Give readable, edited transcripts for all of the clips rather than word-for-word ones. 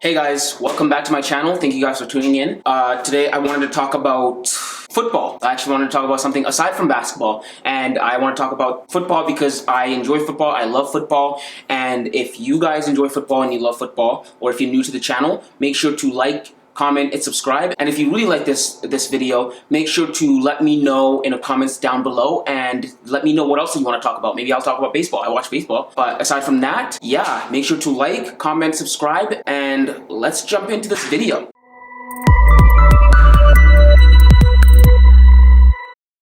Hey guys, welcome back to my channel. Thank you guys for tuning in. Today I wanted to talk about football. I actually wanted to talk about something aside from basketball, and I want to talk about football because I enjoy football, I love football, and if you guys enjoy football and you love football, or if you're new to the channel, make sure to like, comment, and subscribe. And if you really like this video, make sure to let me know in the comments down below and let me know what else you want to talk about. Maybe I'll talk about baseball. I watch baseball. But aside from that, yeah, make sure to like, comment, subscribe, and let's jump into this video.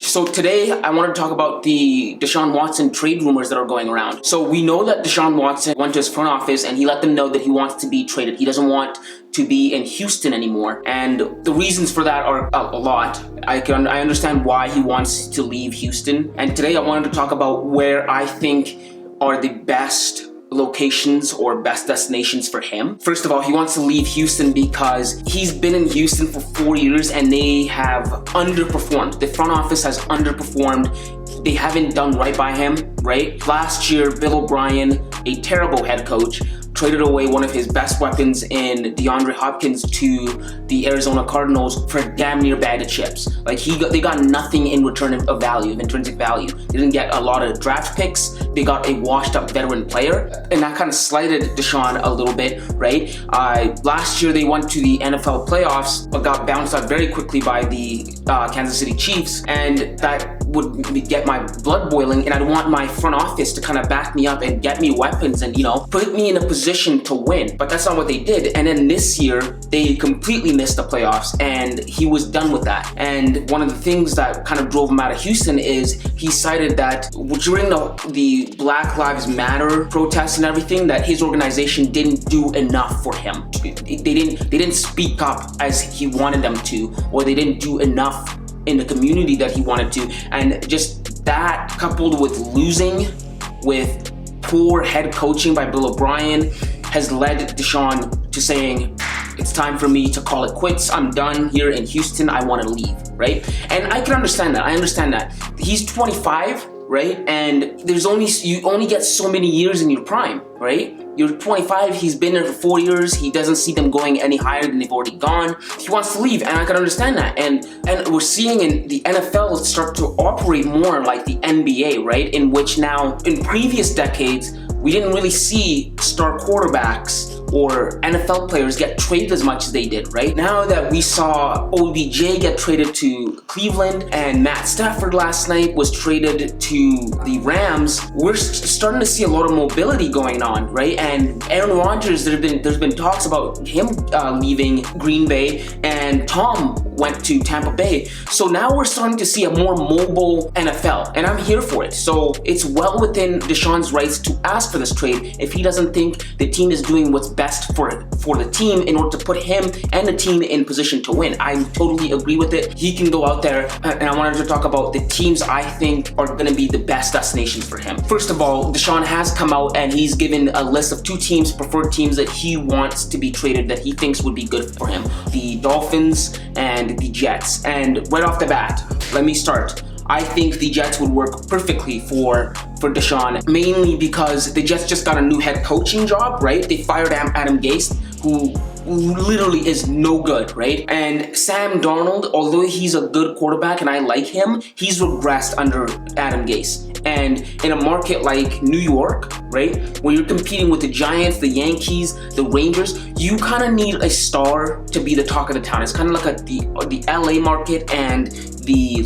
So today, I want to talk about the Deshaun Watson trade rumors that are going around. So we know that Deshaun Watson went to his front office and he let them know that he wants to be traded. He doesn't want to be in Houston anymore. And the reasons for that are a lot. I understand why he wants to leave Houston. And today I wanted to talk about where I think are the best locations or best destinations for him. First of all, he wants to leave Houston because he's been in Houston for 4 years and they have underperformed. The front office has underperformed. They haven't done right by him, right? Last year, Bill O'Brien, a terrible head coach, traded away one of his best weapons in DeAndre Hopkins to the Arizona Cardinals for a damn near bag of chips. Like they got nothing in return of value, of intrinsic value. They didn't get a lot of draft picks. They got a washed up veteran player, and that kind of slighted Deshaun a little bit, right? Last year they went to the NFL playoffs, but got bounced out very quickly by the Kansas City Chiefs, and that would get my blood boiling, and I'd want my front office to kind of back me up and get me weapons and, you know, put me in a position to win. But that's not what they did. And then this year, they completely missed the playoffs, and he was done with that. And one of the things that kind of drove him out of Houston is he cited that during the Black Lives Matter protests and everything, that his organization didn't do enough for him. They didn't speak up as he wanted them to, or they didn't do enough in the community that he wanted to. And just that, coupled with losing, with poor head coaching by Bill O'Brien, has led Deshaun to saying, it's time for me to call it quits. I'm done here in Houston. I want to leave, right? And I can understand that. I understand that. He's 25, right? And you only get so many years in your prime, right? You're 25, he's been there for 4 years, he doesn't see them going any higher than they've already gone. He wants to leave, and I can understand that. And we're seeing in the NFL start to operate more like the NBA, right? In which now, in previous decades, we didn't really see star quarterbacks or NFL players get traded as much as they did, right? Now that we saw OBJ get traded to Cleveland and Matt Stafford last night was traded to the Rams, we're starting to see a lot of mobility going on, right? And Aaron Rodgers, there's been talks about him leaving Green Bay, and Tom went to Tampa Bay. So now we're starting to see a more mobile NFL, and I'm here for it. So it's well within Deshaun's rights to ask for this trade if he doesn't think the team is doing what's best for the team in order to put him and the team in position to win. I totally agree with it. He can go out there, and I wanted to talk about the teams I think are going to be the best destinations for him. First of all, Deshaun has come out and he's given a list of 2 teams, preferred teams that he wants to be traded, that he thinks would be good for him. The Dolphins and the Jets. And right off the bat, let me start. I think the Jets would work perfectly for Deshaun, mainly because the Jets just got a new head coaching job, right? They fired Adam Gase, who literally is no good, right? And Sam Darnold, although he's a good quarterback and I like him, he's regressed under Adam Gase. And in a market like New York, right, where you're competing with the Giants, the Yankees, the Rangers, you kind of need a star to be the talk of the town. It's kind of like the LA market and the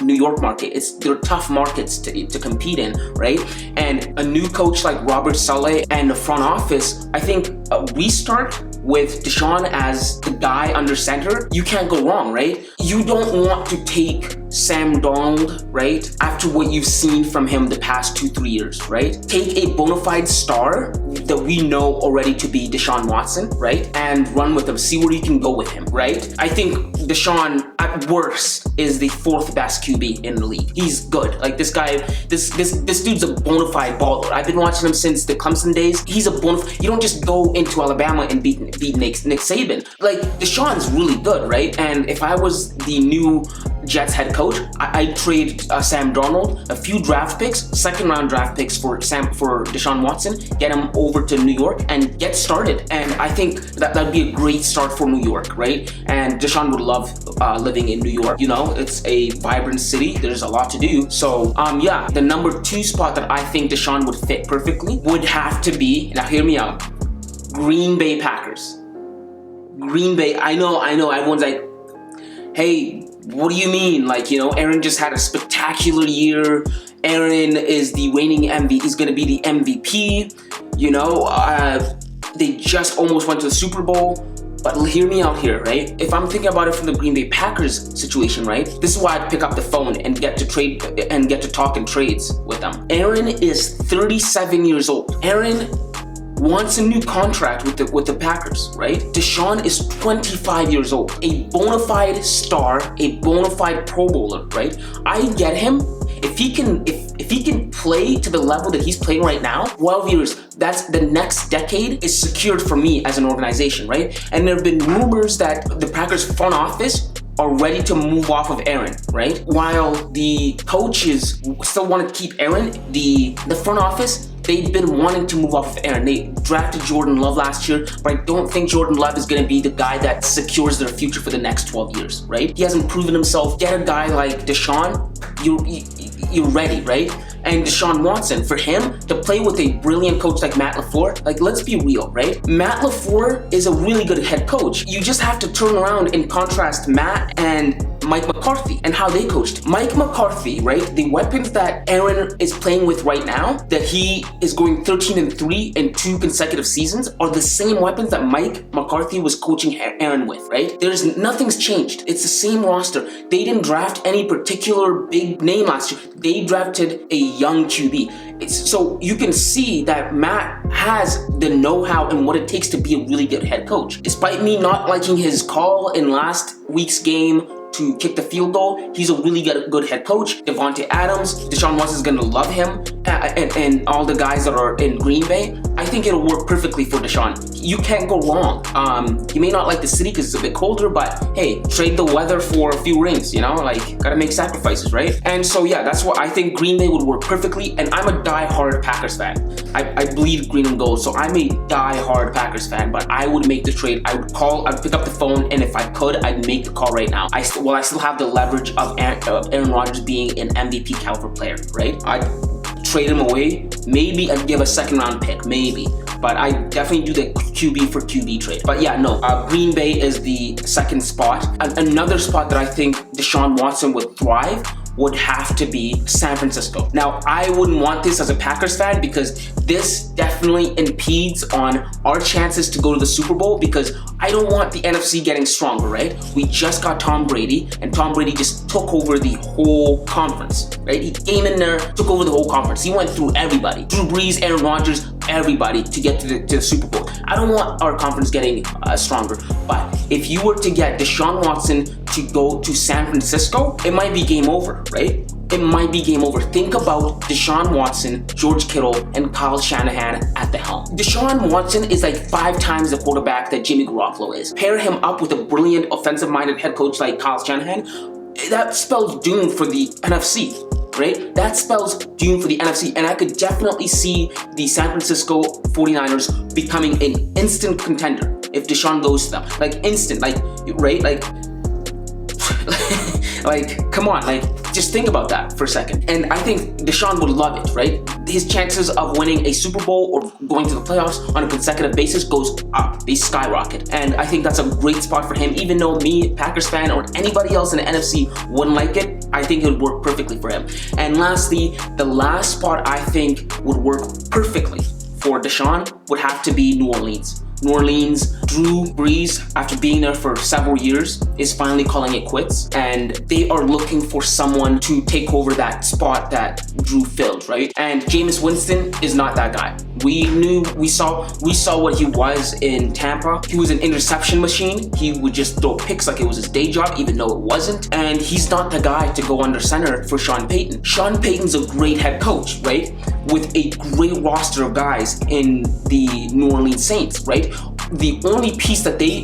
New York market. They're tough markets to compete in, right? And a new coach like Robert Saleh and the front office, I think a restart with Deshaun as the guy under center, you can't go wrong, right? You don't want to take Sam Darnold, right, after what you've seen from him the past 2-3 years, right? Take a bona fide star that we know already to be Deshaun Watson, right, and run with him, see where you can go with him, right? I think Deshaun, at worst, is the 4th best QB in the league. He's good. Like this guy, this dude's a bona fide baller. I've been watching him since the Clemson days. He's a bona fide, you don't just go into Alabama and beat Nick Saban. Like, Deshaun's really good, right? And if I was the new Jets head coach, I'd trade Sam Darnold, a few draft picks, second-round draft picks for Deshaun Watson, get him over to New York and get started. And I think that'd be a great start for New York, right? And Deshaun would love living in New York. You know, it's a vibrant city. There's a lot to do. So yeah, the number 2 spot that I think Deshaun would fit perfectly would have to be, now hear me out, Green Bay Packers. Green Bay, I know, everyone's like, hey, what do you mean? Like, you know, Aaron just had a spectacular year. Aaron is the reigning MVP. He's going to be the MVP. You know, they just almost went to the Super Bowl. But hear me out here, right? If I'm thinking about it from the Green Bay Packers situation, right? This is why I'd pick up the phone and get to talk in trades with them. Aaron is 37 years old. Aaron wants a new contract with the Packers, right? Deshaun is 25 years old, a bona fide star, a bona fide Pro Bowler, right? I get him. If he can play to the level that he's playing right now, 12 years, that's the next decade is secured for me as an organization, right? And there have been rumors that the Packers front office are ready to move off of Aaron, right? While the coaches still want to keep Aaron, the front office, they've been wanting to move off of Aaron. They drafted Jordan Love last year, but I don't think Jordan Love is going to be the guy that secures their future for the next 12 years, right? He hasn't proven himself. Get a guy like Deshaun, you're ready, right? And Deshaun Watson, for him to play with a brilliant coach like Matt LaFleur, like, let's be real, right? Matt LaFleur is a really good head coach. You just have to turn around and contrast Matt and Mike McCarthy and how they coached. Mike McCarthy, right? The weapons that Aaron is playing with right now, that he is going 13-3 in 2 consecutive seasons, are the same weapons that Mike McCarthy was coaching Aaron with, right? Nothing's changed. It's the same roster. They didn't draft any particular big name last year. They drafted a young QB. So you can see that Matt has the know-how and what it takes to be a really good head coach. Despite me not liking his call in last week's game to kick the field goal, he's a really good head coach. Devontae Adams, Deshaun Watson is going to love him, and all the guys that are in Green Bay. I think it'll work perfectly for Deshaun. You can't go wrong. He may not like the city because it's a bit colder, but hey, trade the weather for a few rings, you know? Like, gotta make sacrifices, right? And so yeah, that's what I think Green Bay would work perfectly, and I'm a die-hard Packers fan. I bleed green and gold, so I'm a die-hard Packers fan, but I would make the trade. I'd pick up the phone, and if I could, I'd make the call right now. I still have the leverage of Aaron Rodgers being an MVP caliber player, right? I'd trade him away. Maybe I'd give a second-round pick, maybe. But I definitely do the QB for QB trade. But yeah, no, Green Bay is the second spot. Another spot that I think Deshaun Watson would thrive would have to be San Francisco. Now, I wouldn't want this as a Packers fan because this definitely impedes on our chances to go to the Super Bowl, because I don't want the NFC getting stronger, right? We just got Tom Brady, and Tom Brady just took over the whole conference, right? He came in there, took over the whole conference. He went through everybody. Drew Brees, Aaron Rodgers, everybody to get to the Super Bowl. I don't want our conference getting stronger, but if you were to get Deshaun Watson to go to San Francisco, it might be game over, right? It might be game over. Think about Deshaun Watson, George Kittle, and Kyle Shanahan at the helm. Deshaun Watson is like 5 times the quarterback that Jimmy Garoppolo is. Pair him up with a brilliant offensive-minded head coach like Kyle Shanahan, that spells doom for the NFC. Right? That spells doom for the NFC, and I could definitely see the San Francisco 49ers becoming an instant contender if Deshaun goes to them. Like, instant, like, right? Like, like, come on, like, just think about that for a second. And I think Deshaun would love it, right? His chances of winning a Super Bowl or going to the playoffs on a consecutive basis goes up. They skyrocket. And I think that's a great spot for him. Even though me, Packers fan, or anybody else in the NFC wouldn't like it, I think it would work perfectly for him. And lastly, the last spot I think would work perfectly for Deshaun would have to be New Orleans. New Orleans, Drew Brees, after being there for several years, is finally calling it quits, and they are looking for someone to take over that spot that Drew filled, right? And Jameis Winston is not that guy. We saw what he was in Tampa. He was an interception machine. He would just throw picks like it was his day job, even though it wasn't. And he's not the guy to go under center for Sean Payton. Sean Payton's a great head coach, right? With a great roster of guys in the New Orleans Saints, right? The only piece that they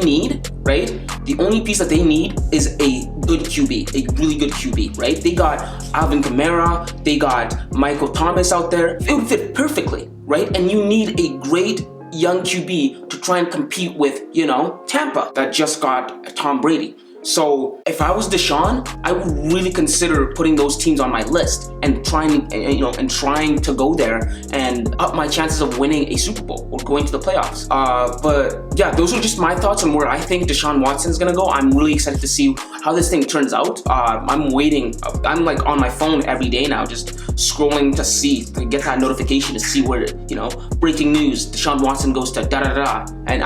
need, right? The only piece that they need is a good QB, a really good QB, right? They got Alvin Kamara, they got Michael Thomas out there. It would fit perfectly, right? And you need a great young QB to try and compete with, you know, Tampa that just got Tom Brady. So if I was Deshaun, I would really consider putting those teams on my list and trying to go there and up my chances of winning a Super Bowl or going to the playoffs. But yeah, those are just my thoughts on where I think Deshaun Watson is gonna go. I'm really excited to see how this thing turns out. I'm waiting. I'm like on my phone every day now, just scrolling to get that notification to see where, you know, breaking news, Deshaun Watson goes to da-da-da, and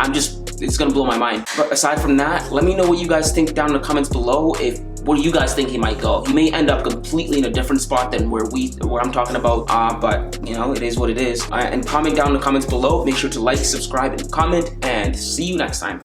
it's gonna blow my mind. But aside from that, let me know what you guys think down in the comments below. Where you guys think he might go. He may end up completely in a different spot than where I'm talking about, but you know, it is what it is. And comment down in the comments below. Make sure to like, subscribe, and comment, and see you next time.